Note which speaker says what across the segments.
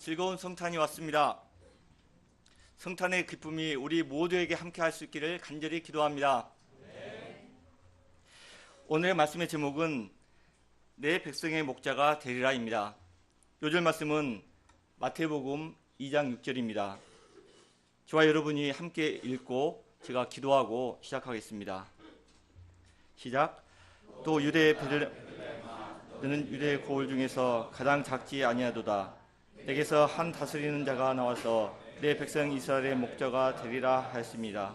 Speaker 1: 즐거운 성탄이 왔습니다. 성탄의 기쁨이 우리 모두에게 함께할 수 있기를 간절히 기도합니다. 오늘의 말씀의 제목은 내 백성의 목자가 되리라입니다. 요절 말씀은 마태복음 2장 6절입니다. 저와 여러분이 함께 읽고 제가 기도하고 시작하겠습니다. 시작. 또 유대의 너는 유대의 고을 중에서 가장 작지 아니하도다. 내게서 한 다스리는 자가 나와서 내 백성 이스라엘의 목자가 되리라 하였습니다.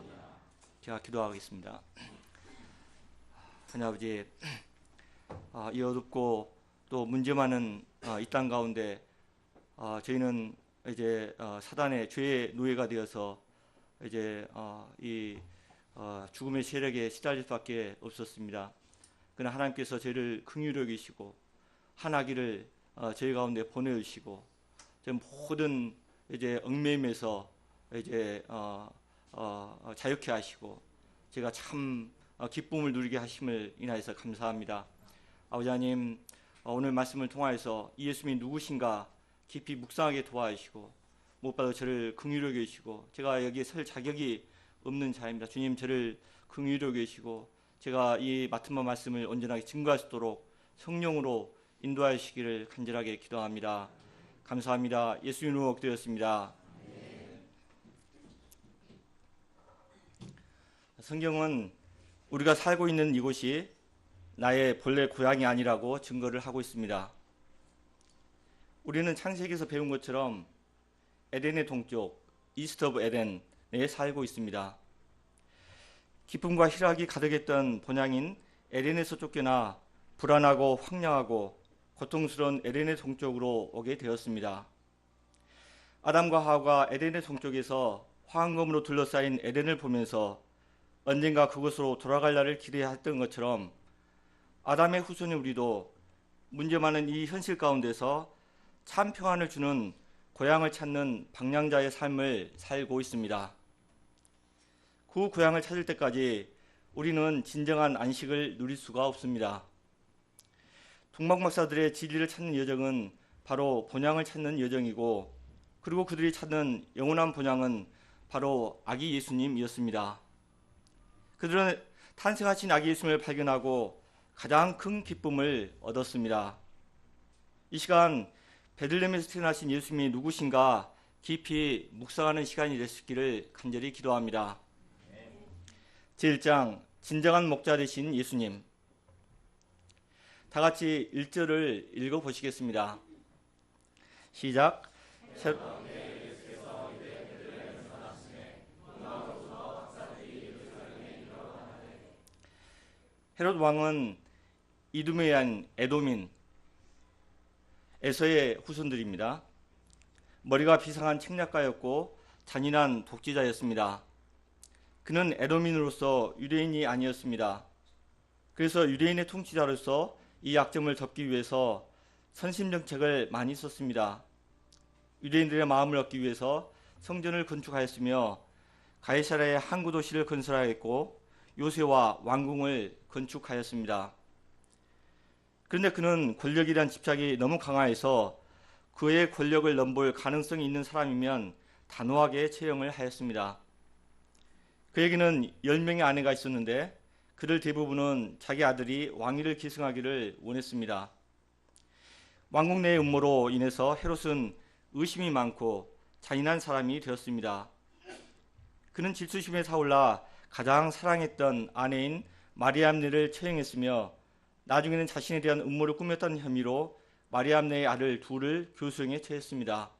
Speaker 1: 제가 기도하겠습니다. 하나님 아버지, 이 어둡고 또 문제 많은 이 땅 가운데 저희는 이제 사단의 죄의 노예가 되어서 이제 이 죽음의 세력에 시달릴 수밖에 없었습니다. 그러나 하나님께서 저희를 긍휼히 여기시고 하나기를 저희 가운데 보내주시고 모든 이제 얽매임에서 이제 자유케 하시고 제가 참 기쁨을 누리게 하심을 인하여서 감사합니다. 아버지 하나님, 오늘 말씀을 통하여서 이 예수님이 누구신가 깊이 묵상하게 도와주시고 무엇보다 저를 긍휼히 여기시고 제가 여기에 설 자격이 없는 자입니다. 주님, 저를 긍휼히 여기시고 제가 이 맡은 바 말씀을 온전하게 증거할 수 있도록 성령으로 인도하시기를 간절하게 기도합니다. 감사합니다. 예수님으로 기도했습니다. 성경은 우리가 살고 있는 이곳이 나의 본래 고향이 아니라고 증거를 하고 있습니다. 우리는 창세기에서 배운 것처럼 에덴의 동쪽, 이스트 오브 에덴에 살고 있습니다. 기쁨과 희락이 가득했던 본향인 에덴에서 쫓겨나 불안하고 황량하고 고통스러운 에덴의 동쪽으로 오게 되었습니다. 아담과 하와가 에덴의 동쪽에서 화환검으로 둘러싸인 에덴을 보면서 언젠가 그곳으로 돌아갈 날을 기대했던 것처럼 아담의 후손인 우리도 문제 많은 이 현실 가운데서 참 평안을 주는 고향을 찾는 방랑자의 삶을 살고 있습니다. 그 고향을 찾을 때까지 우리는 진정한 안식을 누릴 수가 없습니다. 동방박사들의 진리를 찾는 여정은 바로 본향을 찾는 여정이고, 그리고 그들이 찾는 영원한 본향은 바로 아기 예수님이었습니다. 그들은 탄생하신 아기 예수님을 발견하고 가장 큰 기쁨을 얻었습니다. 이 시간 베들레헴에서 태어나신 예수님이 누구신가 깊이 묵상하는 시간이 될 수 있기를 간절히 기도합니다. 제1장 진정한 목자 되신 예수님, 다 같이 1절을 읽어보시겠습니다. 시작. 헤롯 왕은 이두메안 에돔인 에서의 후손들입니다. 머리가 비상한 책략가였고 잔인한 독재자였습니다. 그는 에돔인으로서 유대인이 아니었습니다. 그래서 유대인의 통치자로서 이 약점을 덮기 위해서 선심정책을 많이 썼습니다. 유대인들의 마음을 얻기 위해서 성전을 건축하였으며 가이사랴의 항구 도시를 건설하였고 요새와 왕궁을 건축하였습니다. 그런데 그는 권력에 대한 집착이 너무 강화해서 그의 권력을 넘볼 가능성이 있는 사람이면 단호하게 처형을 하였습니다. 그에게는 10명의 아내가 있었는데 그들 대부분은 자기 아들이 왕위를 계승하기를 원했습니다. 왕국 내의 음모로 인해서 헤롯은 의심이 많고 잔인한 사람이 되었습니다. 그는 질투심에 타올라 가장 사랑했던 아내인 마리암네를 처형했으며 나중에는 자신에 대한 음모를 꾸몄다는 혐의로 마리암네의 아들 둘을 교수형에 처했습니다.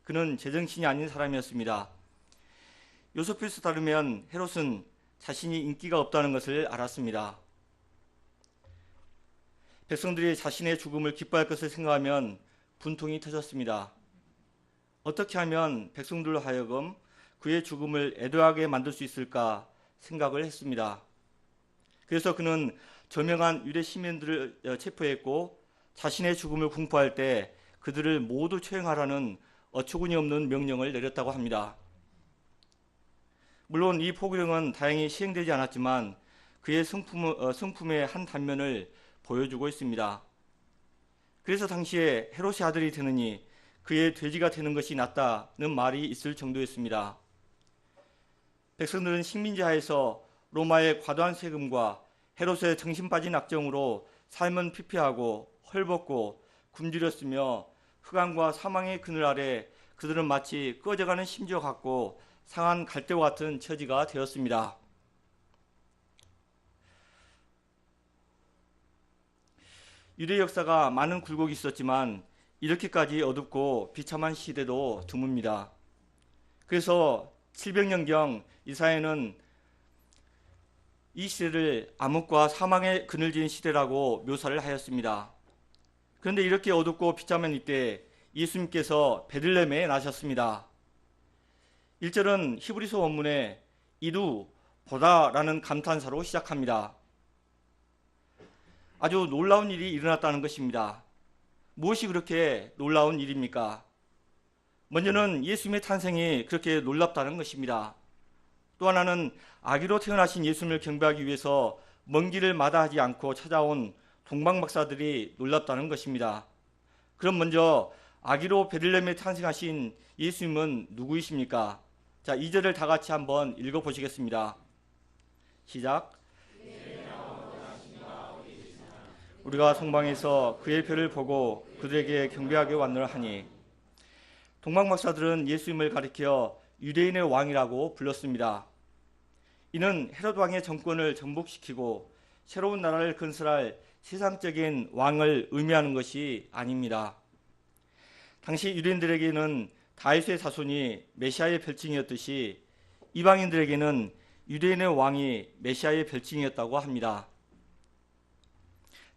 Speaker 1: 그는 제정신이 아닌 사람이었습니다. 요소필서 따르면 헤롯은 자신이 인기가 없다는 것을 알았습니다. 백성들이 자신의 죽음을 기뻐할 것을 생각하면 분통이 터졌습니다. 어떻게 하면 백성들로 하여금 그의 죽음을 애도하게 만들 수 있을까 생각을 했습니다. 그래서 그는 저명한 유대 시민들을 체포했고 자신의 죽음을 공포할 때 그들을 모두 처형하라는 어처구니 없는 명령을 내렸다고 합니다. 물론 이 포교령은 다행히 시행되지 않았지만 그의 성품의 한 단면을 보여주고 있습니다. 그래서 당시에 헤롯의 아들이 되느니 그의 돼지가 되는 것이 낫다는 말이 있을 정도였습니다. 백성들은 식민지 하에서 로마의 과도한 세금과 헤롯의 정신 빠진 악정으로 삶은 피폐하고 헐벗고 굶주렸으며 흑암과 사망의 그늘 아래 그들은 마치 꺼져가는 심지어 같고 상한 갈대와 같은 처지가 되었습니다. 유대 역사가 많은 굴곡이 있었지만 이렇게까지 어둡고 비참한 시대도 드뭅니다. 그래서 700년경 이사야는 이 시대를 암흑과 사망의 그늘진 시대라고 묘사를 하였습니다. 그런데 이렇게 어둡고 비참한 이때 예수님께서 베들레헴에 나셨습니다. 1절은 히브리서 원문에 이루 보다라는 감탄사로 시작합니다. 아주 놀라운 일이 일어났다는 것입니다. 무엇이 그렇게 놀라운 일입니까? 먼저는 예수님의 탄생이 그렇게 놀랍다는 것입니다. 또 하나는 아기로 태어나신 예수님을 경배하기 위해서 먼 길을 마다하지 않고 찾아온 동방박사들이 놀랍다는 것입니다. 그럼 먼저 아기로 베들레헴에 탄생하신 예수님은 누구이십니까? 자, 2절을 다 같이 한번 읽어보시겠습니다. 시작. 우리가 성방에서 그의 표를 보고 그들에게 경배하게 왔노라 하니. 동방박사들은 예수님을 가리켜 유대인의 왕이라고 불렀습니다. 이는 헤롯 왕의 정권을 정복시키고 새로운 나라를 건설할 세상적인 왕을 의미하는 것이 아닙니다. 당시 유대인들에게는 다윗의 자손이 메시아의 별칭이었듯이 이방인들에게는 유대인의 왕이 메시아의 별칭이었다고 합니다.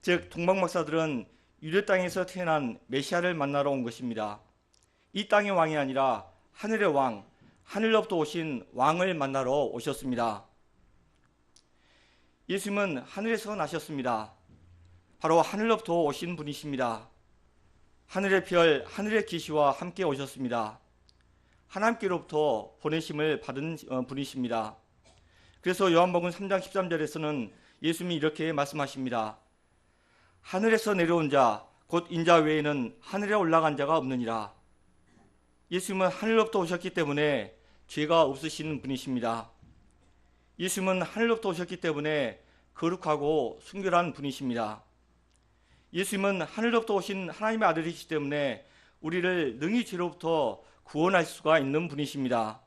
Speaker 1: 즉 동방박사들은 유대 땅에서 태어난 메시아를 만나러 온 것입니다. 이 땅의 왕이 아니라 하늘의 왕, 하늘로부터 오신 왕을 만나러 오셨습니다. 예수님은 하늘에서 나셨습니다. 바로 하늘로부터 오신 분이십니다. 하늘의 별, 하늘의 계시와 함께 오셨습니다. 하나님께로부터 보내심을 받은 분이십니다. 그래서 요한복음 3장 13절에서는 예수님이 이렇게 말씀하십니다. 하늘에서 내려온 자, 곧 인자 외에는 하늘에 올라간 자가 없느니라. 예수님은 하늘로부터 오셨기 때문에 죄가 없으신 분이십니다. 예수님은 하늘로부터 오셨기 때문에 거룩하고 순결한 분이십니다. 예수님은 하늘로부터 오신 하나님의 아들이시기 때문에 우리를 능히 죄로부터 구원할 수가 있는 분이십니다.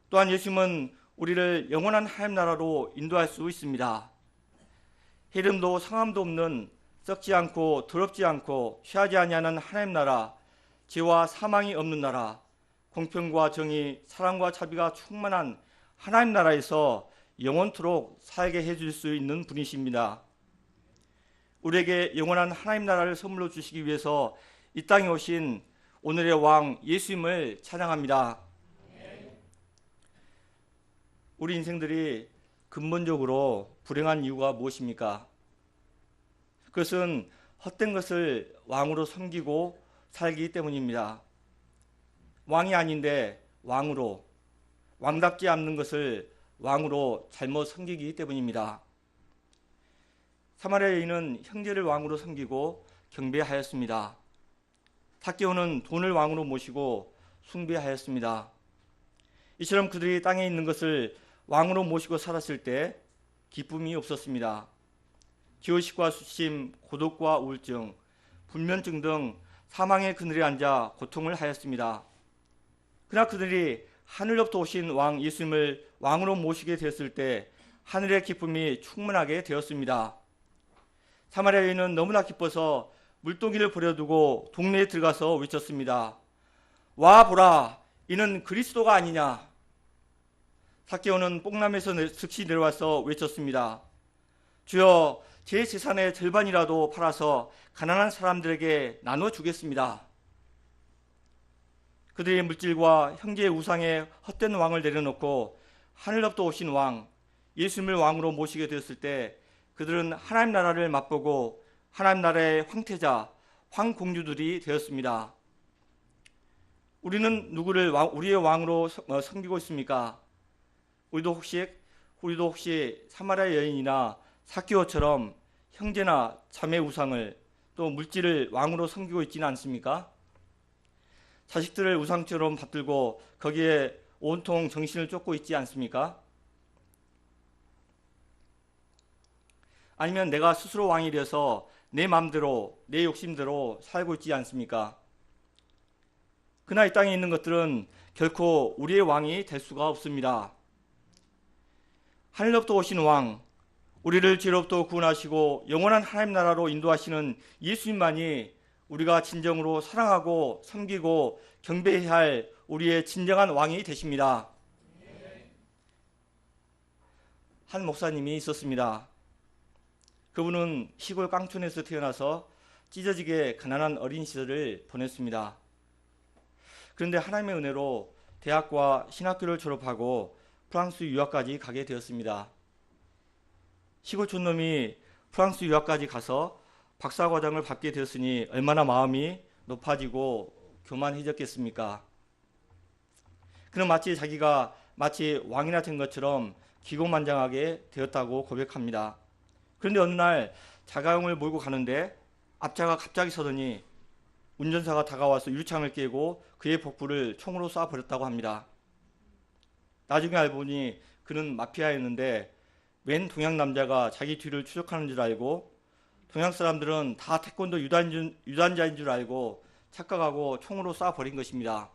Speaker 1: 또한 예수님은 우리를 영원한 하나님 나라로 인도할 수 있습니다. 이름도 성함도 없는 썩지 않고 더럽지 않고 취하지 아니하는 하나님 나라, 죄와 사망이 없는 나라, 공평과 정의, 사랑과 자비가 충만한 하나님 나라에서 영원토록 살게 해줄 수 있는 분이십니다. 우리에게 영원한 하나님 나라를 선물로 주시기 위해서 이 땅에 오신 오늘의 왕 예수님을 찬양합니다. 우리 인생들이 근본적으로 불행한 이유가 무엇입니까? 그것은 헛된 것을 왕으로 섬기고 살기 때문입니다. 왕이 아닌데 왕으로, 왕답지 않는 것을 왕으로 잘못 섬기기 때문입니다. 사마리아 여인은 형제를 왕으로 섬기고 경배하였습니다. 삭개오는 돈을 왕으로 모시고 숭배하였습니다. 이처럼 그들이 땅에 있는 것을 왕으로 모시고 살았을 때 기쁨이 없었습니다. 기호식과 수심, 고독과 우울증, 불면증 등 사망의 그늘에 앉아 고통을 하였습니다. 그러나 그들이 하늘로부터 오신 왕 예수님을 왕으로 모시게 되었을 때 하늘의 기쁨이 충만하게 되었습니다. 사마리아 여인은 너무나 기뻐서 물동이를 버려두고 동네에 들어가서 외쳤습니다. 와 보라, 이는 그리스도가 아니냐. 삭개오는 뽕남에서 즉시 내려와서 외쳤습니다. 주여, 제 재산의 절반이라도 팔아서 가난한 사람들에게 나눠주겠습니다. 그들의 물질과 형제의 우상에 헛된 왕을 내려놓고 하늘로부터 오신 왕, 예수님을 왕으로 모시게 되었을 때 그들은 하나님 나라를 맛보고 하나님 나라의 황태자, 황공주들이 되었습니다. 우리는 누구를 우리의 왕으로 섬기고 있습니까? 우리도 혹시 사마리아 여인이나 삭개오처럼 형제나 자매 우상을 또 물질을 왕으로 섬기고 있지는 않습니까? 자식들을 우상처럼 받들고 거기에 온통 정신을 쫓고 있지 않습니까? 아니면 내가 스스로 왕이 되어서 내 마음대로 내 욕심대로 살고 있지 않습니까? 그러나 이 땅에 있는 것들은 결코 우리의 왕이 될 수가 없습니다. 하늘로부터 오신 왕, 우리를 죄로부터 구원하시고 영원한 하나님 나라로 인도하시는 예수님만이 우리가 진정으로 사랑하고 섬기고 경배해야 할 우리의 진정한 왕이 되십니다. 한 목사님이 있었습니다. 그분은 시골 깡촌에서 태어나서 찢어지게 가난한 어린 시절을 보냈습니다. 그런데 하나님의 은혜로 대학과 신학교를 졸업하고 프랑스 유학까지 가게 되었습니다. 시골 촌놈이 프랑스 유학까지 가서 박사과정을 받게 되었으니 얼마나 마음이 높아지고 교만해졌겠습니까? 그는 자기가 마치 왕이나 된 것처럼 기고만장하게 되었다고 고백합니다. 그런데 어느 날 자가용을 몰고 가는데 앞차가 갑자기 서더니 운전사가 다가와서 유리창을 깨고 그의 복부를 총으로 쏴버렸다고 합니다. 나중에 알고 보니 그는 마피아였는데 웬 동양 남자가 자기 뒤를 추적하는 줄 알고 동양 사람들은 다 태권도 유단자인 줄 알고 착각하고 총으로 쏴버린 것입니다.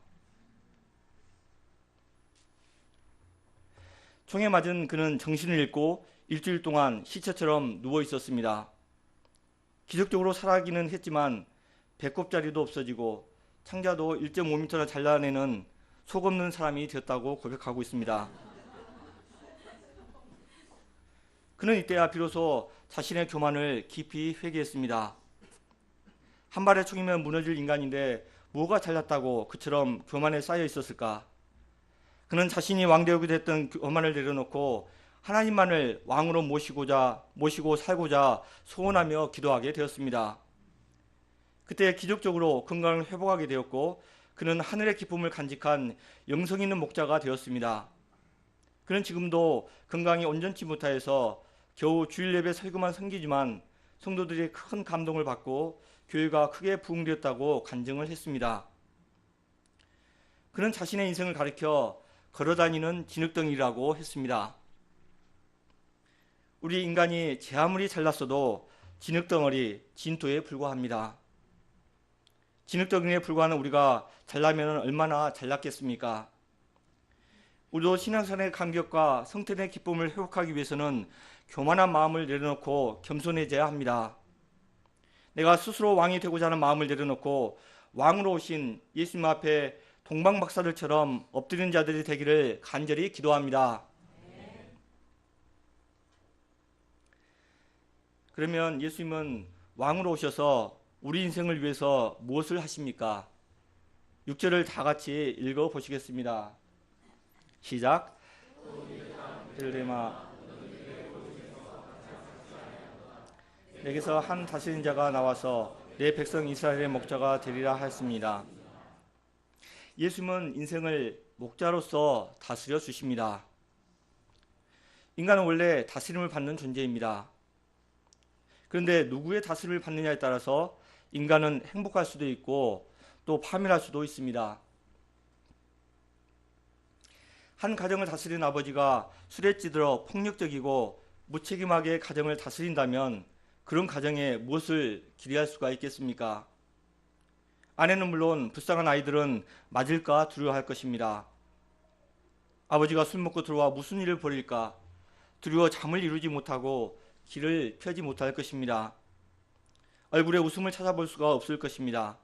Speaker 1: 총에 맞은 그는 정신을 잃고 일주일 동안 시체처럼 누워 있었습니다. 기적적으로 살아가기는 했지만 배꼽자리도 없어지고 창자도 1.5m나 잘라내는 속 없는 사람이 되었다고 고백하고 있습니다. 그는 이때야 비로소 자신의 교만을 깊이 회개했습니다. 한 발의 총이면 무너질 인간인데 뭐가 잘났다고 그처럼 교만에 쌓여 있었을까? 그는 자신이 왕되고 됐던 교만을 내려놓고 하나님만을 왕으로 모시고 살고자 소원하며 기도하게 되었습니다. 그때 기적적으로 건강을 회복하게 되었고 그는 하늘의 기쁨을 간직한 영성 있는 목자가 되었습니다. 그는 지금도 건강이 온전치 못하여서 겨우 주일 예배 설교만 섬기지만 성도들이 큰 감동을 받고 교회가 크게 부흥되었다고 간증을 했습니다. 그는 자신의 인생을 가리켜 걸어다니는 진흙덩이라고 했습니다. 우리 인간이 제 아무리 잘났어도 진흙덩어리, 진토에 불과합니다. 진흙덩이에 불과하는 우리가 잘나면 얼마나 잘났겠습니까? 우리도 신앙생활의 감격과 성탄의 기쁨을 회복하기 위해서는 교만한 마음을 내려놓고 겸손해져야 합니다. 내가 스스로 왕이 되고자 하는 마음을 내려놓고 왕으로 오신 예수님 앞에 동방박사들처럼 엎드리는 자들이 되기를 간절히 기도합니다. 그러면 예수님은 왕으로 오셔서 우리 인생을 위해서 무엇을 하십니까? 6절을 다 같이 읽어보시겠습니다. 시작. 벨레마 내게서 한 다스린 자가 나와서 내 백성 이스라엘의 목자가 되리라 하였습니다. 예수님은 인생을 목자로서 다스려 주십니다. 인간은 원래 다스림을 받는 존재입니다. 그런데 누구의 다스림을 받느냐에 따라서 인간은 행복할 수도 있고 또 파멸할 수도 있습니다. 한 가정을 다스리는 아버지가 술에 찌들어 폭력적이고 무책임하게 가정을 다스린다면 그런 가정에 무엇을 기대할 수가 있겠습니까? 아내는 물론 불쌍한 아이들은 맞을까 두려워할 것입니다. 아버지가 술 먹고 들어와 무슨 일을 벌일까 두려워 잠을 이루지 못하고 길을 펴지 못할 것입니다. 얼굴에 웃음을 찾아볼 수가 없을 것입니다.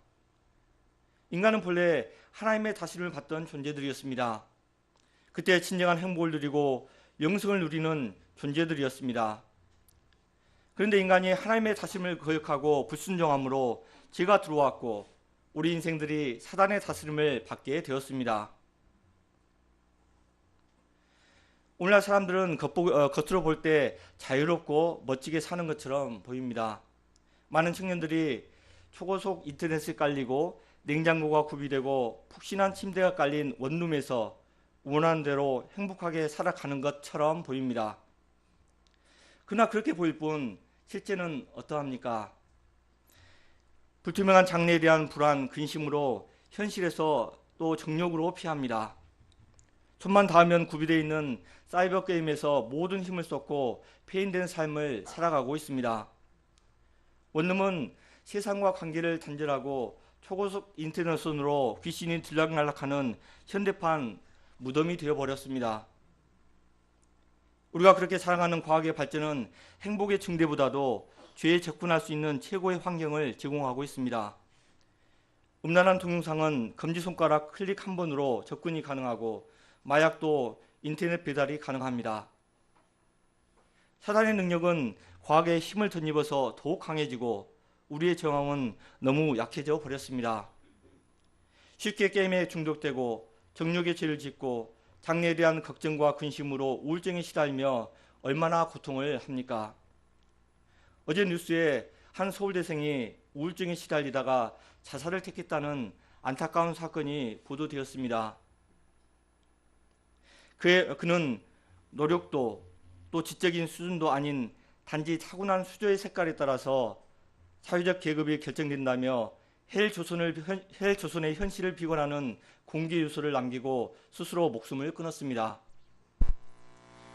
Speaker 1: 인간은 본래 하나님의 다스림을 받던 존재들이었습니다. 그때 진정한 행복을 누리고 영생을 누리는 존재들이었습니다. 그런데 인간이 하나님의 다스림을 거역하고 불순종함으로 죄가 들어왔고 우리 인생들이 사단의 다스림을 받게 되었습니다. 오늘날 사람들은 겉으로 볼 때 자유롭고 멋지게 사는 것처럼 보입니다. 많은 청년들이 초고속 인터넷에 깔리고 냉장고가 구비되고 푹신한 침대가 깔린 원룸에서 원하는 대로 행복하게 살아가는 것처럼 보입니다. 그러나 그렇게 보일 뿐 실제는 어떠합니까? 불투명한 장래에 대한 불안, 근심으로 현실에서 또 정욕으로 피합니다. 손만 닿으면 구비되어 있는 사이버 게임에서 모든 힘을 쏟고 폐인된 삶을 살아가고 있습니다. 원룸은 세상과 관계를 단절하고 초고속 인터넷선으로 귀신이 들락날락하는 현대판 무덤이 되어버렸습니다. 우리가 그렇게 살아가는 과학의 발전은 행복의 증대보다도 죄에 접근할 수 있는 최고의 환경을 제공하고 있습니다. 음란한 동영상은 검지손가락 클릭 한 번으로 접근이 가능하고 마약도 인터넷 배달이 가능합니다. 사단의 능력은 과학에 힘을 덧입어서 더욱 강해지고 우리의 정황은 너무 약해져 버렸습니다. 쉽게 게임에 중독되고 정욕의 죄를 짓고 장래에 대한 걱정과 근심으로 우울증에 시달리며 얼마나 고통을 합니까? 어제 뉴스에 한 서울대생이 우울증에 시달리다가 자살을 택했다는 안타까운 사건이 보도되었습니다. 그는 노력도 또 지적인 수준도 아닌 단지 타고난 수조의 색깔에 따라서 사회적 계급이 결정된다며 헬조선의 현실을 비관하는 공개 유서를 남기고 스스로 목숨을 끊었습니다.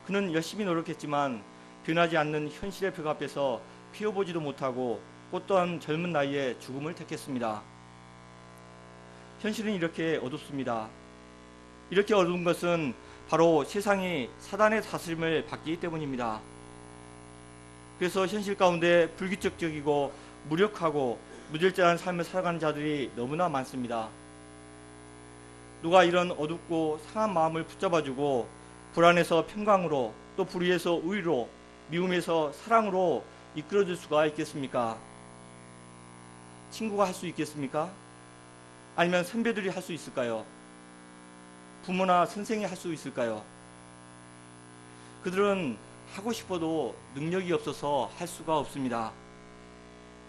Speaker 1: 그는 열심히 노력했지만 변하지 않는 현실의 벽 앞에서 피워보지도 못하고 꽃 또한 젊은 나이에 죽음을 택했습니다. 현실은 이렇게 어둡습니다. 이렇게 어두운 것은 바로 세상이 사단의 다스림을 받기 때문입니다. 그래서 현실 가운데 불규칙적이고 무력하고 무절제한 삶을 살아가는 자들이 너무나 많습니다. 누가 이런 어둡고 상한 마음을 붙잡아주고 불안에서 평강으로 또 불의에서 의로 미움에서 사랑으로 이끌어줄 수가 있겠습니까? 친구가 할 수 있겠습니까? 아니면 선배들이 할 수 있을까요? 부모나 선생이 할 수 있을까요? 그들은 하고 싶어도 능력이 없어서 할 수가 없습니다.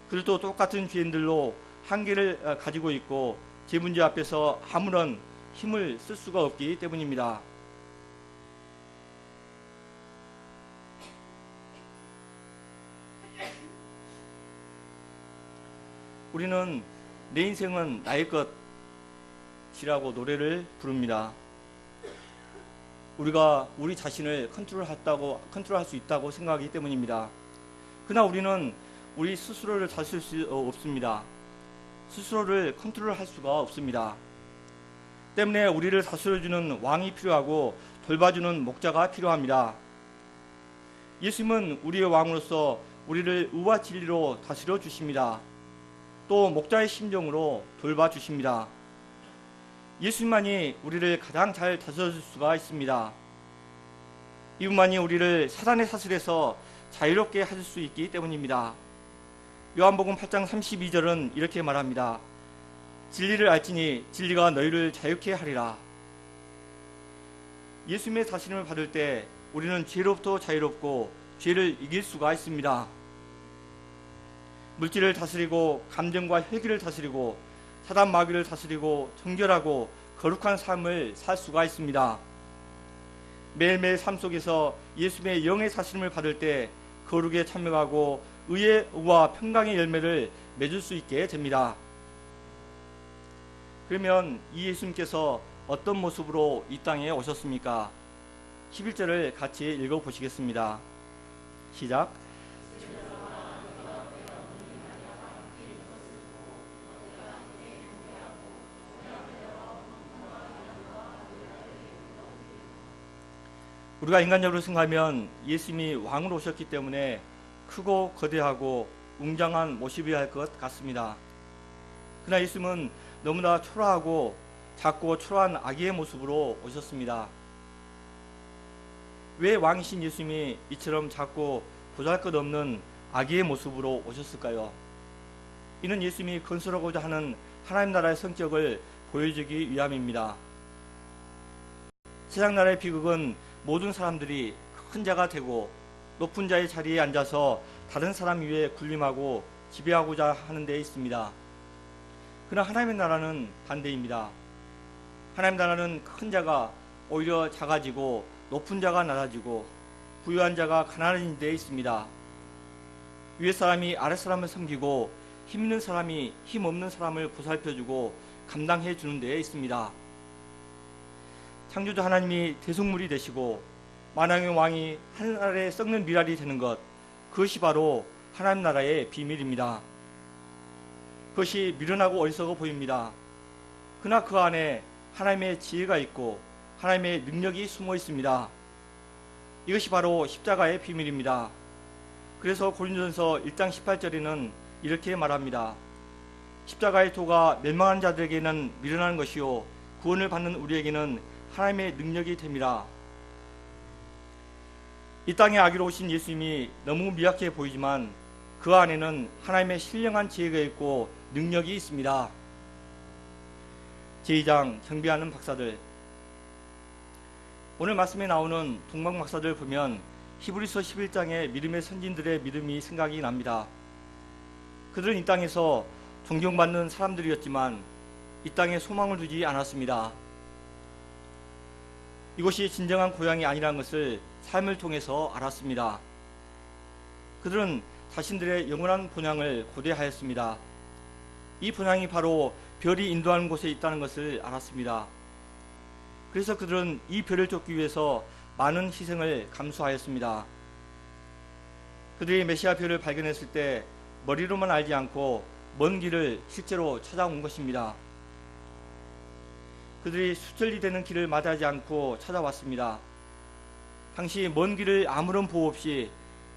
Speaker 1: 그들도 똑같은 죄인들로 한계를 가지고 있고 제 문제 앞에서 아무런 힘을 쓸 수가 없기 때문입니다. 우리는 내 인생은 나의 것이라고 노래를 부릅니다. 우리가 우리 자신을 컨트롤할 수 있다고 생각하기 때문입니다. 그러나 우리는 우리 스스로를 다스릴 수 없습니다. 스스로를 컨트롤할 수가 없습니다. 때문에 우리를 다스려주는 왕이 필요하고 돌봐주는 목자가 필요합니다. 예수님은 우리의 왕으로서 우리를 의와 진리로 다스려 주십니다. 또 목자의 심정으로 돌봐주십니다. 예수님만이 우리를 가장 잘 다스려줄 수가 있습니다. 이분만이 우리를 사단의 사슬에서 자유롭게 하실 수 있기 때문입니다. 요한복음 8장 32절은 이렇게 말합니다. 진리를 알지니 진리가 너희를 자유케 하리라. 예수님의 다스림을 받을 때 우리는 죄로부터 자유롭고 죄를 이길 수가 있습니다. 물질을 다스리고 감정과 혈기를 다스리고 사단 마귀를 다스리고 정결하고 거룩한 삶을 살 수가 있습니다. 매일매일 삶 속에서 예수님의 영의 다스림을 받을 때 거룩에 참여하고 의의 의와 평강의 열매를 맺을 수 있게 됩니다. 그러면 이 예수님께서 어떤 모습으로 이 땅에 오셨습니까? 11절을 같이 읽어보시겠습니다. 시작. 우리가 인간적으로 생각하면 예수님이 왕으로 오셨기 때문에 크고 거대하고 웅장한 모습이어야 할 것 같습니다. 그러나 예수님은 너무나 초라하고 작고 초라한 아기의 모습으로 오셨습니다. 왜 왕이신 예수님이 이처럼 작고 보잘것없는 아기의 모습으로 오셨을까요? 이는 예수님이 건설하고자 하는 하나님 나라의 성격을 보여주기 위함입니다. 세상 나라의 비극은 모든 사람들이 큰 자가 되고 높은 자의 자리에 앉아서 다른 사람 위에 군림하고 지배하고자 하는 데 있습니다. 그러나 하나님의 나라는 반대입니다. 하나님의 나라는 큰 자가 오히려 작아지고 높은 자가 낮아지고 부유한 자가 가난해진 데 있습니다. 위에 사람이 아래 사람을 섬기고 힘 있는 사람이 힘 없는 사람을 보살펴주고 감당해 주는 데에 있습니다. 창조주 하나님이 대속물이 되시고 만왕의 왕이 하늘에 썩는 미랄이 되는 것, 그것이 바로 하나님 나라의 비밀입니다. 그것이 미련하고 어리석어 보입니다. 그러나 그 안에 하나님의 지혜가 있고 하나님의 능력이 숨어 있습니다. 이것이 바로 십자가의 비밀입니다. 그래서 고린도전서 1장 18절에는 이렇게 말합니다. 십자가의 도가 멸망한 자들에게는 미련한 것이요 구원을 받는 우리에게는 하나님의 능력이 됨이라. 이 땅에 아기로 오신 예수님이 너무 미약해 보이지만 그 안에는 하나님의 신령한 지혜가 있고 능력이 있습니다. 제2장 경배하는 박사들. 오늘 말씀에 나오는 동방 박사들 보면 히브리서 11장의 믿음의 선진들의 믿음이 생각이 납니다. 그들은 이 땅에서 존경받는 사람들이었지만 이 땅에 소망을 두지 않았습니다. 이곳이 진정한 고향이 아니라는 것을 삶을 통해서 알았습니다. 그들은 자신들의 영원한 본향을 고대하였습니다. 이 본향이 바로 별이 인도하는 곳에 있다는 것을 알았습니다. 그래서 그들은 이 별을 쫓기 위해서 많은 희생을 감수하였습니다. 그들이 메시아 별을 발견했을 때 머리로만 알지 않고 먼 길을 실제로 찾아온 것입니다. 그들이 수천리 되는 길을 마다하지 않고 찾아왔습니다. 당시 먼 길을 아무런 보호 없이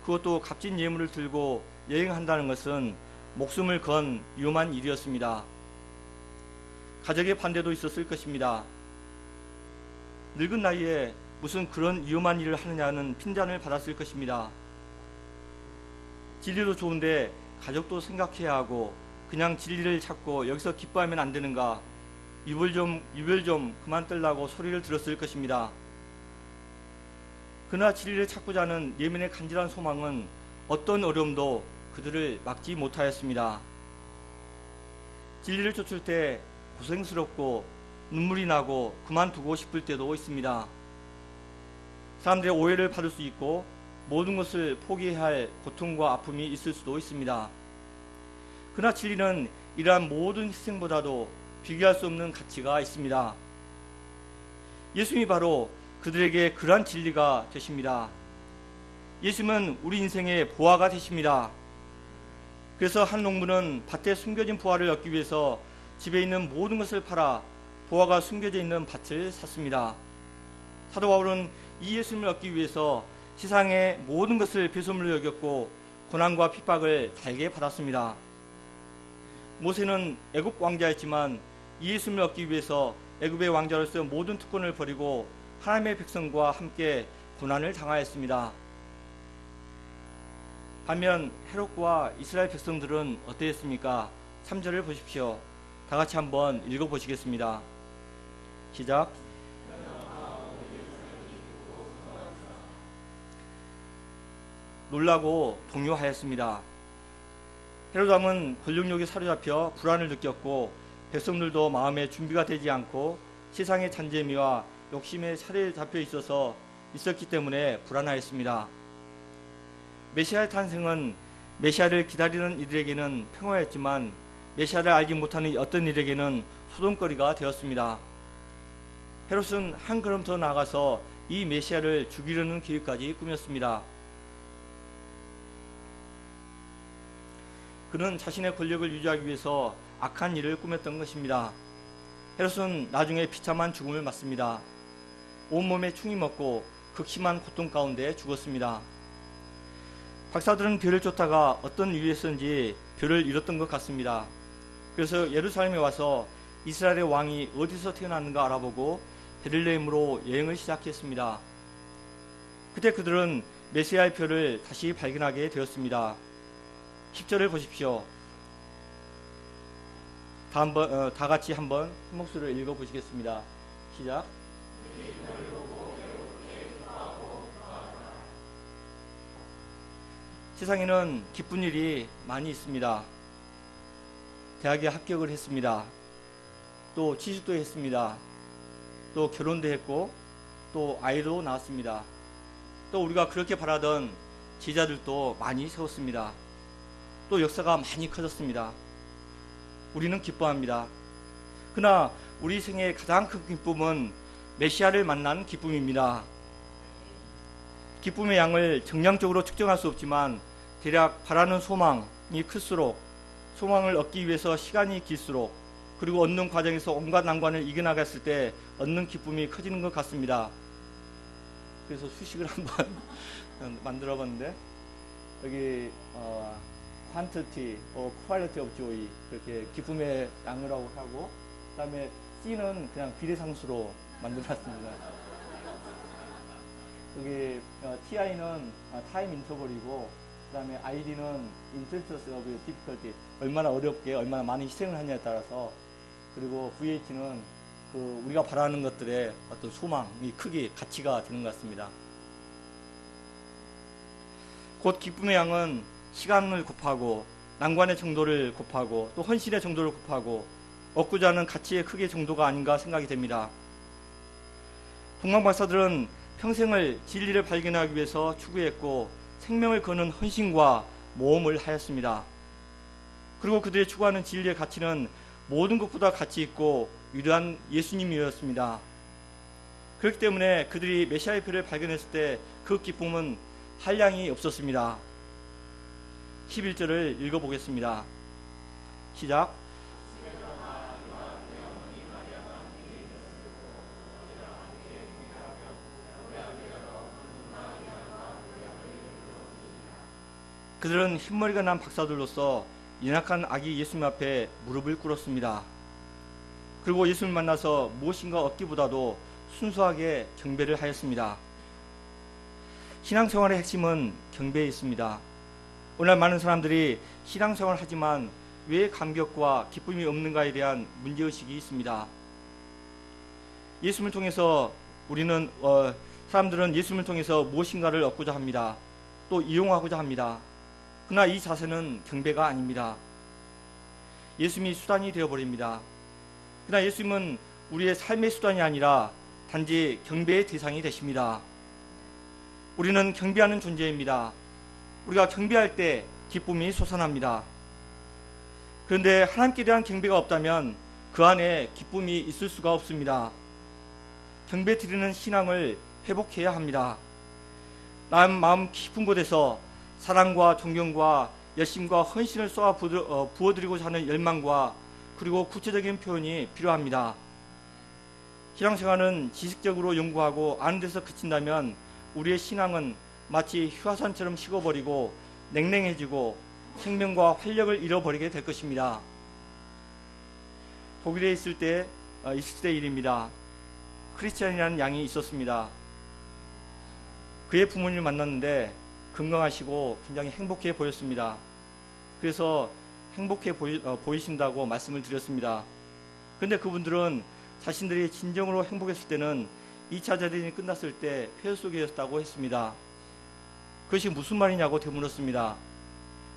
Speaker 1: 그것도 값진 예물을 들고 여행한다는 것은 목숨을 건 위험한 일이었습니다. 가족의 반대도 있었을 것입니다. 늙은 나이에 무슨 그런 위험한 일을 하느냐는 핀잔을 받았을 것입니다. 진리도 좋은데 가족도 생각해야 하고 그냥 진리를 찾고 여기서 기뻐하면 안 되는가, 유별 좀 그만 떨라고 소리를 들었을 것입니다. 그러나 진리를 찾고자 하는 예민의 간절한 소망은 어떤 어려움도 그들을 막지 못하였습니다. 진리를 쫓을 때 고생스럽고 눈물이 나고 그만두고 싶을 때도 있습니다. 사람들의 오해를 받을 수 있고 모든 것을 포기해야 할 고통과 아픔이 있을 수도 있습니다. 그러나 진리는 이러한 모든 희생보다도 비교할 수 없는 가치가 있습니다. 예수님이 바로 그들에게 그러한 진리가 되십니다. 예수님은 우리 인생의 보화가 되십니다. 그래서 한 농부는 밭에 숨겨진 보화를 얻기 위해서 집에 있는 모든 것을 팔아 보화가 숨겨져 있는 밭을 샀습니다. 사도 바울은 이 예수님을 얻기 위해서 세상의 모든 것을 배설물로 여겼고 고난과 핍박을 달게 받았습니다. 모세는 애굽 왕자였지만 이 예수님을 얻기 위해서 애굽의 왕자로서 모든 특권을 버리고 하나님의 백성과 함께 고난을 당하였습니다. 반면 헤롯과 이스라엘 백성들은 어떠했습니까? 3절을 보십시오. 다 같이 한번 읽어보시겠습니다. 시작. 놀라고 동요하였습니다. 헤롯 왕은 권력욕에 사로잡혀 불안을 느꼈고 백성들도 마음의 준비가 되지 않고 세상의 잔재미와 욕심에 사로잡혀 있었기 때문에 불안하였습니다. 메시아의 탄생은 메시아를 기다리는 이들에게는 평화였지만 메시아를 알지 못하는 어떤 이들에게는 소동거리가 되었습니다. 헤롯은 한 걸음 더 나아가서 이 메시아를 죽이려는 계획까지 꾸몄습니다. 그는 자신의 권력을 유지하기 위해서 악한 일을 꾸몄던 것입니다. 헤롯은 나중에 비참한 죽음을 맞습니다. 온몸에 충이 먹고 극심한 고통 가운데 죽었습니다. 박사들은 별을 쫓다가 어떤 이유에서인지 별을 잃었던 것 같습니다. 그래서 예루살렘에 와서 이스라엘의 왕이 어디서 태어났는가 알아보고 베들레헴으로 여행을 시작했습니다. 그때 그들은 메시아의 별을 다시 발견하게 되었습니다. 10절을 보십시오. 다 같이 한번 한 목소리로 읽어보시겠습니다. 시작. 세상에는 기쁜 일이 많이 있습니다. 대학에 합격을 했습니다. 또 취직도 했습니다. 또 결혼도 했고 또 아이도 낳았습니다. 또 우리가 그렇게 바라던 제자들도 많이 세웠습니다. 또 역사가 많이 커졌습니다. 우리는 기뻐합니다. 그러나 우리 생애의 가장 큰 기쁨은 메시아를 만난 기쁨입니다. 기쁨의 양을 정량적으로 측정할 수 없지만 대략 바라는 소망이 클수록, 소망을 얻기 위해서 시간이 길수록, 그리고 얻는 과정에서 온갖 난관을 이겨나갔을 때 얻는 기쁨이 커지는 것 같습니다. 그래서 수식을 한번 만들어 봤는데, 여기 quantity or quality of joy, 그렇게 기쁨의 양이라고 하고, 그 다음에 C는 그냥 비례상수로 만들어놨습니다. 여기 TI는 타임 인터벌이고, 그 다음에 ID는 Intensity of Difficulty, 얼마나 어렵게 얼마나 많은 희생을 하냐에 따라서, 그리고 VH는 우리가 바라는 것들의 어떤 소망이 크기, 가치가 되는 것 같습니다. 곧 기쁨의 양은 시간을 곱하고 난관의 정도를 곱하고 또 헌신의 정도를 곱하고 얻고자 하는 가치의 크기의 정도가 아닌가 생각이 됩니다. 동방박사들은 평생을 진리를 발견하기 위해서 추구했고 생명을 거는 헌신과 모험을 하였습니다. 그리고 그들이 추구하는 진리의 가치는 모든 것보다 가치 있고 위대한 예수님이었습니다. 그렇기 때문에 그들이 메시아의 표를 발견했을 때 그 기쁨은 한량이 없었습니다. 11절을 읽어보겠습니다. 시작. 그들은 흰머리가 난 박사들로서 연약한 아기 예수님 앞에 무릎을 꿇었습니다. 그리고 예수님을 만나서 무엇인가 얻기보다도 순수하게 경배를 하였습니다. 신앙생활의 핵심은 경배에 있습니다. 오늘 많은 사람들이 신앙생활을 하지만 왜 감격과 기쁨이 없는가에 대한 문제의식이 있습니다. 예수님을 통해서 사람들은 예수님을 통해서 무엇인가를 얻고자 합니다. 또 이용하고자 합니다. 그러나 이 자세는 경배가 아닙니다. 예수님이 수단이 되어버립니다. 그러나 예수님은 우리의 삶의 수단이 아니라 단지 경배의 대상이 되십니다. 우리는 경배하는 존재입니다. 우리가 경배할 때 기쁨이 솟아납니다. 그런데 하나님께 대한 경배가 없다면 그 안에 기쁨이 있을 수가 없습니다. 경배 드리는 신앙을 회복해야 합니다. 마음 깊은 곳에서 사랑과 존경과 열심과 헌신을 쏟아 부어드리고자 하는 열망과 그리고 구체적인 표현이 필요합니다. 신앙생활은 지식적으로 연구하고 아는 데서 그친다면 우리의 신앙은 마치 휴화산처럼 식어버리고 냉랭해지고 생명과 활력을 잃어버리게 될 것입니다. 독일에 있을 때 일입니다. 크리스찬이라는 양이 있었습니다. 그의 부모님을 만났는데 건강하시고 굉장히 행복해 보였습니다. 그래서 행복해 보이신다고 말씀을 드렸습니다. 그런데 그분들은 자신들이 진정으로 행복했을 때는 2차 대전이 끝났을 때 폐허 속이었다고 했습니다. 그것이 무슨 말이냐고 되물었습니다.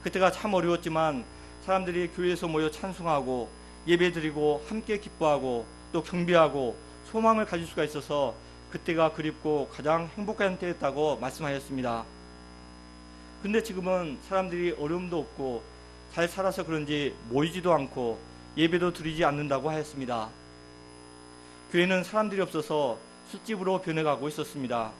Speaker 1: 그때가 참 어려웠지만 사람들이 교회에서 모여 찬송하고 예배드리고 함께 기뻐하고 또 경배하고 소망을 가질 수가 있어서 그때가 그립고 가장 행복한 때였다고 말씀하였습니다. 근데 지금은 사람들이 어려움도 없고 잘 살아서 그런지 모이지도 않고 예배도 드리지 않는다고 하였습니다. 교회는 사람들이 없어서 술집으로 변해가고 있었습니다.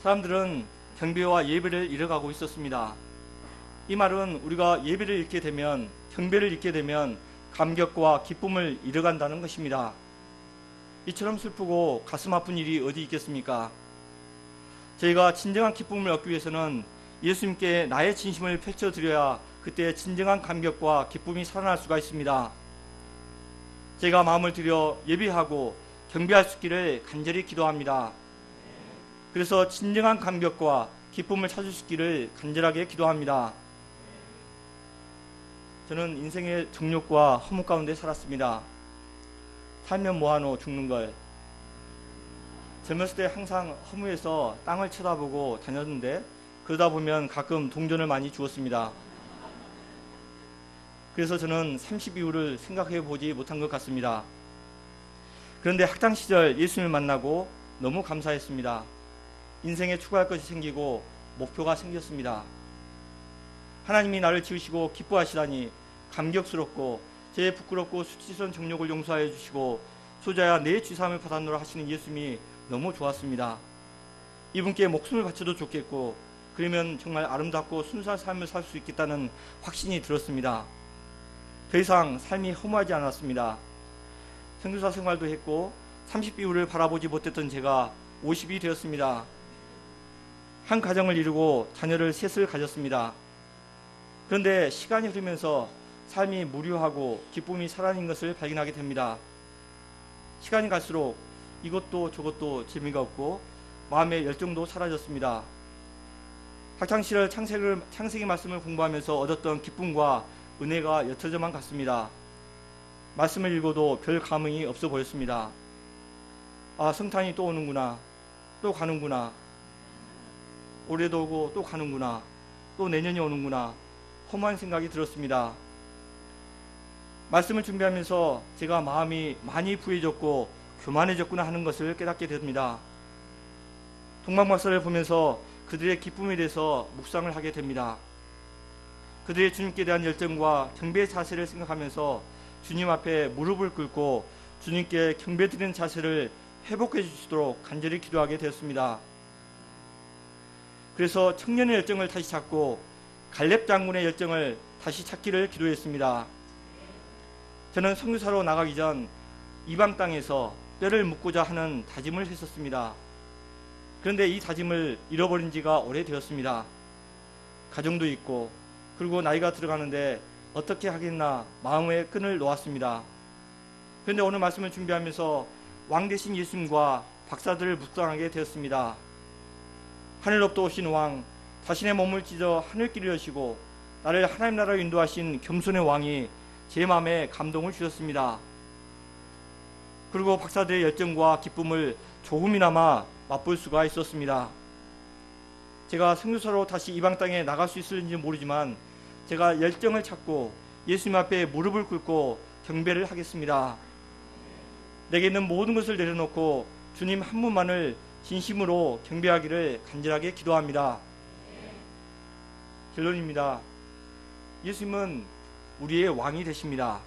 Speaker 1: 사람들은 경배와 예배를 잃어가고 있었습니다. 이 말은 우리가 예배를 잃게 되면, 경배를 잃게 되면 감격과 기쁨을 잃어간다는 것입니다. 이처럼 슬프고 가슴 아픈 일이 어디 있겠습니까? 저희가 진정한 기쁨을 얻기 위해서는 예수님께 나의 진심을 펼쳐드려야 그때 진정한 감격과 기쁨이 살아날 수가 있습니다. 제가 마음을 들여 예배하고 경배할 수 있기를 간절히 기도합니다. 그래서 진정한 감격과 기쁨을 찾을 수 있기를 간절하게 기도합니다. 저는 인생의 정욕과 허무 가운데 살았습니다. 살면 뭐하노 죽는 걸. 젊었을 때 항상 허무해서 땅을 쳐다보고 다녔는데 그러다 보면 가끔 동전을 많이 주었습니다. 그래서 저는 30 이후를 생각해 보지 못한 것 같습니다. 그런데 학창 시절 예수님을 만나고 너무 감사했습니다. 인생에 추구할 것이 생기고 목표가 생겼습니다. 하나님이 나를 지으시고 기뻐하시다니 감격스럽고 제 부끄럽고 수치스러운 정욕을 용서하여 주시고 소자야 내 죄사함을 받았노라 하시는 예수님이 너무 좋았습니다. 이분께 목숨을 바쳐도 좋겠고 그러면 정말 아름답고 순수한 삶을 살 수 있겠다는 확신이 들었습니다. 더 이상 삶이 허무하지 않았습니다. 선교사 생활도 했고 30 이후를 바라보지 못했던 제가 50이 되었습니다. 한 가정을 이루고 자녀를 셋을 가졌습니다. 그런데 시간이 흐르면서 삶이 무료하고 기쁨이 사라진 것을 발견하게 됩니다. 시간이 갈수록 이것도 저것도 재미가 없고 마음의 열정도 사라졌습니다. 학창시절 창세기 말씀을 공부하면서 얻었던 기쁨과 은혜가 옅어져만 갔습니다. 말씀을 읽어도 별 감흥이 없어 보였습니다. 아, 성탄이 또 오는구나, 또 가는구나, 올해도 오고 또 가는구나, 또 내년이 오는구나, 허무한 생각이 들었습니다. 말씀을 준비하면서 제가 마음이 많이 부해졌고 교만해졌구나 하는 것을 깨닫게 됩니다. 동방박사를 보면서 그들의 기쁨에 대해서 묵상을 하게 됩니다. 그들의 주님께 대한 열정과 경배의 자세를 생각하면서 주님 앞에 무릎을 꿇고 주님께 경배드리는 자세를 회복해 주시도록 간절히 기도하게 되었습니다. 그래서 청년의 열정을 다시 찾고 갈렙 장군의 열정을 다시 찾기를 기도했습니다. 저는 선교사로 나가기 전 이방 땅에서 뼈를 묻고자 하는 다짐을 했었습니다. 그런데 이 다짐을 잃어버린 지가 오래되었습니다. 가정도 있고 그리고 나이가 들어가는데 어떻게 하겠나 마음의 끈을 놓았습니다. 그런데 오늘 말씀을 준비하면서 왕 대신 예수님과 박사들을 묵상하게 되었습니다. 하늘로부터 오신 왕, 자신의 몸을 찢어 하늘길을 여시고 나를 하나님 나라로 인도하신 겸손의 왕이 제 마음에 감동을 주셨습니다. 그리고 박사들의 열정과 기쁨을 조금이나마 맛볼 수가 있었습니다. 제가 선교사로 다시 이방 땅에 나갈 수 있을지 모르지만 제가 열정을 찾고 예수님 앞에 무릎을 꿇고 경배를 하겠습니다. 내게 있는 모든 것을 내려놓고 주님 한 분만을 진심으로 경배하기를 간절하게 기도합니다. 결론입니다. 예수님은 우리의 왕이 되십니다.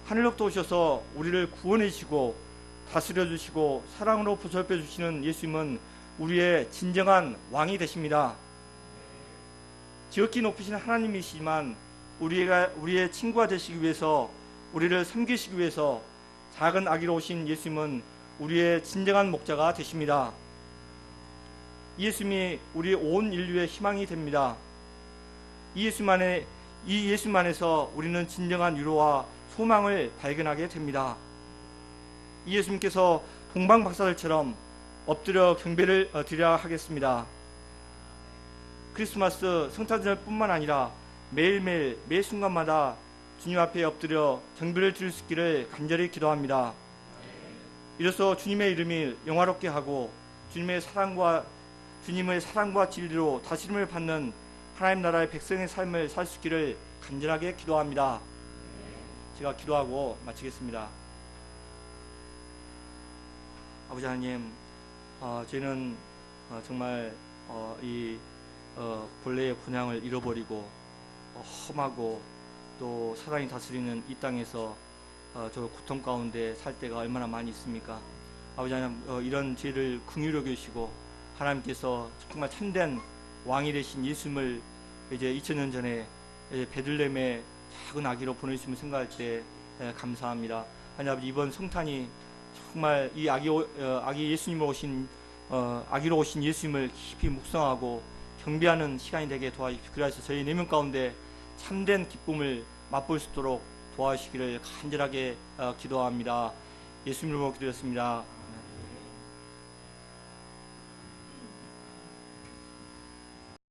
Speaker 1: 하늘로부터 오셔서 우리를 구원해 주시고 다스려 주시고 사랑으로 보살펴 주시는 예수님은 우리의 진정한 왕이 되십니다. 지극히 높으신 하나님이시지만 우리의 친구가 되시기 위해서 우리를 섬기시기 위해서 작은 아기로 오신 예수님은 우리의 진정한 목자가 되십니다. 예수님이 우리 온 인류의 희망이 됩니다. 이 예수님 안에서 우리는 진정한 위로와 소망을 발견하게 됩니다. 이 예수님께서 동방 박사들처럼 엎드려 경배를 드려야 하겠습니다. 크리스마스 성탄절뿐만 아니라 매일매일 매 순간마다 주님 앞에 엎드려 경배를 드릴 수 있기를 간절히 기도합니다. 이로써 주님의 이름이 영화롭게 하고 주님의 사랑과 진리로 다스림을 받는 하나님 나라의 백성의 삶을 살 수 있기를 간절하게 기도합니다. 제가 기도하고 마치겠습니다. 아버지 하나님, 저희는 정말 이 본래의 본향을 잃어버리고 험하고 또 사단이 다스리는 이 땅에서 저 고통 가운데 살 때가 얼마나 많이 있습니까? 아버지 하나님, 이런 죄를 긍휼히 여기시고 하나님께서 정말 참된 왕이 되신 예수님을 이제 2000년 전에 베들레헴의 작은 아기로 보내주심을 생각할 때 감사합니다. 하나님 아버지, 이번 성탄이 정말 이 아기 예수님으로 오신 아기로 오신 예수님을 깊이 묵상하고 경배하는 시간이 되게 도와주십시오. 그래서 저희 내면 가운데 참된 기쁨을 맛볼 수 있도록 도와주시기를 간절하게 기도합니다. 예수님 이름으로 기도했습니다.